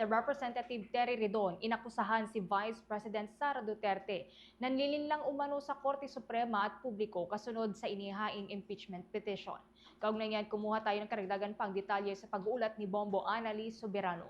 Si Representative Terry Ridon, inakusahan si Vice President Sara Duterte na nilinlang umano sa Korte Suprema at publiko kasunod sa inihaing impeachment petition. Kaugnay niyan, kumuha tayo ng karagdagan pang detalye sa pag-uulat ni Bombo Annalise Soberano.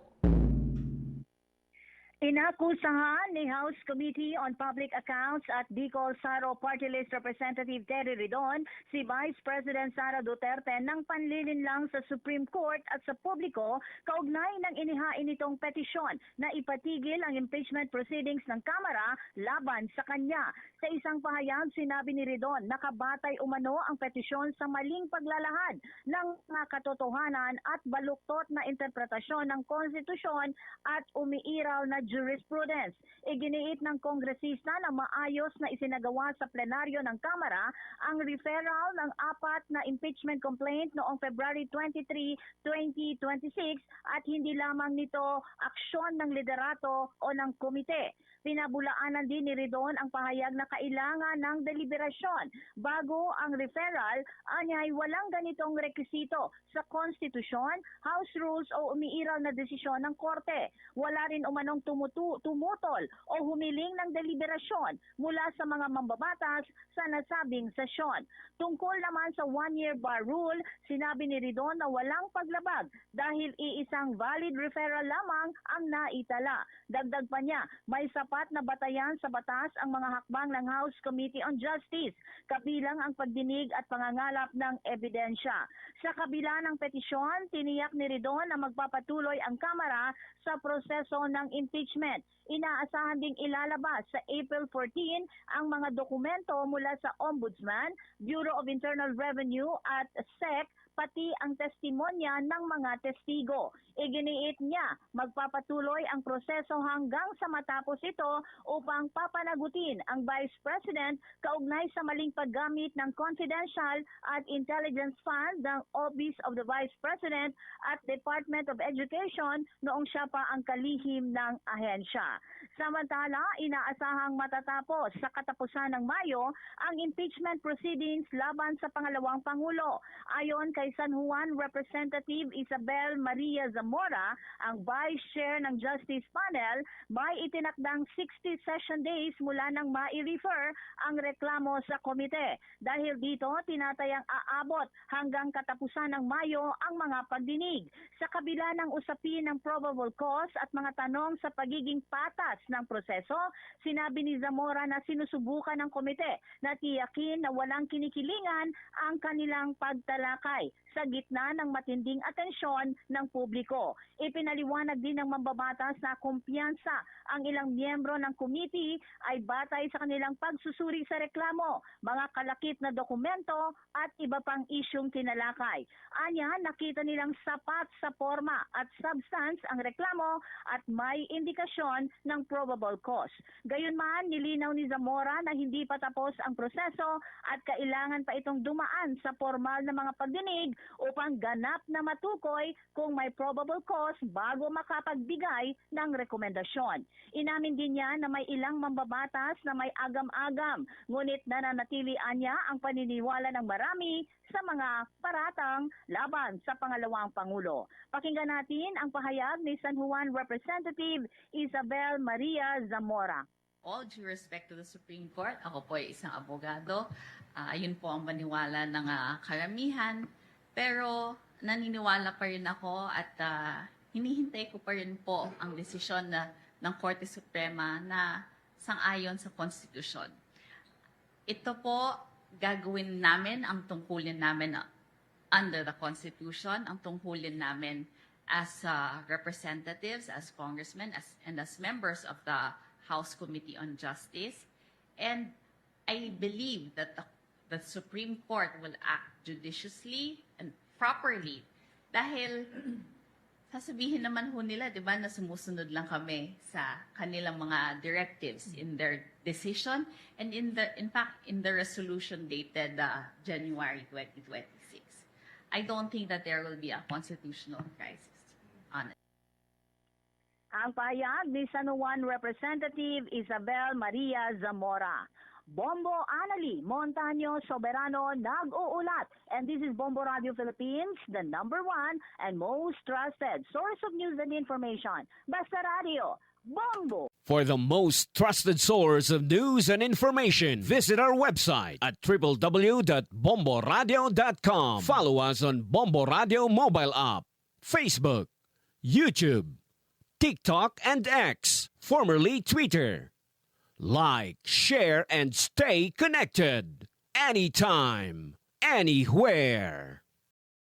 Inakusahan ni House Committee on Public Accounts at Bicol Saro Party List Representative Terry Ridon si Vice President Sara Duterte ng panlilinlang sa Supreme Court at sa publiko kaugnay ng inihain nitong petisyon na ipatigil ang impeachment proceedings ng Kamara laban sa kanya. Sa isang pahayag, sinabi ni Ridon na kabatay umano ang petisyon sa maling paglalahad ng mga katotohanan at baluktot na interpretasyon ng konstitusyon at umiiraw na jurisprudence. Iginiit ng kongresista na maayos na isinagawa sa plenaryo ng Kamara ang referral ng 4 na impeachment complaint noong February 23, 2026 at hindi lamang nito aksyon ng liderato o ng komite. Pinabulaanan din ni Ridon ang pahayag na kailangan ng deliberasyon bago ang referral, anyay walang ganitong rekisito sa konstitusyon, House Rules o umiiral na desisyon ng korte. Wala rin umanong tumutol o humiling ng deliberasyon mula sa mga mambabatas sa nasabing sesyon. Tungkol naman sa one-year bar rule, sinabi ni Ridon na walang paglabag dahil iisang valid referral lamang ang naitala. Dagdag pa niya, may sapat na batayan sa batas ang mga hakbang ng House Committee on Justice, kabilang ang pagdinig at pangangalap ng ebidensya. Sa kabila ng petisyon, tiniyak ni Ridon na magpapatuloy ang Kamara sa proseso ng impeachment. Inaasahan ding ilalabas sa April 14 ang mga dokumento mula sa Ombudsman, Bureau of Internal Revenue at SEC, pati ang testimonya ng mga testigo. Iginiit niya, magpapatuloy ang proseso hanggang sa matapos ito upang papanagutin ang Vice President kaugnay sa maling paggamit ng confidential at intelligence fund ng Office of the Vice President at Department of Education noong siya pa ang kalihim ng ahensya. Samantala, inaasahang matatapos sa katapusan ng Mayo ang impeachment proceedings laban sa pangalawang Pangulo. Ayon kay San Juan Representative Isabel Maria Zamora, ang Vice Chair ng Justice Panel, may itinakdang 60 session days mula nang mai-refer ang reklamo sa komite. Dahil dito, tinatayang aabot hanggang katapusan ng Mayo ang mga pagdinig. Sa kabila ng usapin ng probable cause at mga tanong sa pagiging patas ng proseso, sinabi ni Zamora na sinusubukan ng komite na tiyakin na walang kinikilingan ang kanilang pagtalakay sa gitna ng matinding atensyon ng publiko. Ipinaliwanag din ng mambabatas na kumpiyansa ang ilang miyembro ng committee ay batay sa kanilang pagsusuri sa reklamo, mga kalakip na dokumento at iba pang isyong tinalakay. Anya, nakita nilang sapat sa forma at substance ang reklamo at may indikasyon ng probable cause. Gayunman, nilinaw ni Zamora na hindi pa tapos ang proseso at kailangan pa itong dumaan sa formal na mga pagdinig upang ganap na matukoy kung may probable cause bago makapagbigay ng rekomendasyon. Inamin din niya na may ilang mambabatas na may agam-agam, ngunit nananatilian niya ang paniniwala ng marami sa mga paratang laban sa pangalawang Pangulo. Pakinggan natin ang pahayag ni San Juan Representative Isabel Maria Zamora. All due respect to the Supreme Court, ako po ay isang abogado. Ayun po ang paniwala ng karamihan. Pero naniniwala pa rin ako at hinihintay ko pa rin po ang desisyon ng Korte Suprema na sang-ayon sa konstitusyon. Ito po, gagawin namin ang tungkulin namin under the Constitution, ang tungkulin namin as representatives, as congressmen, and as members of the House Committee on Justice. And I believe that the Supreme Court will act judiciously and properly dahil sasabihin naman ho nila, di ba, na sumusunod lang kami sa kanilang mga directives in their decision and in fact in the resolution dated January 2026. I don't think that there will be a constitutional crisis on it. Ang pahayag ni San Juan Representative Isabel Maria Zamora. Bombo Anali Montaño Soberano nag-uulat. And this is Bombo Radio Philippines, the #1 and most trusted source of news and information. Basta Radio, Bombo! For the most trusted source of news and information, visit our website at www.bomboradio.com. Follow us on Bombo Radio mobile app, Facebook, YouTube, TikTok, and X, formerly Twitter. Like, share, and stay connected. Anytime, anywhere.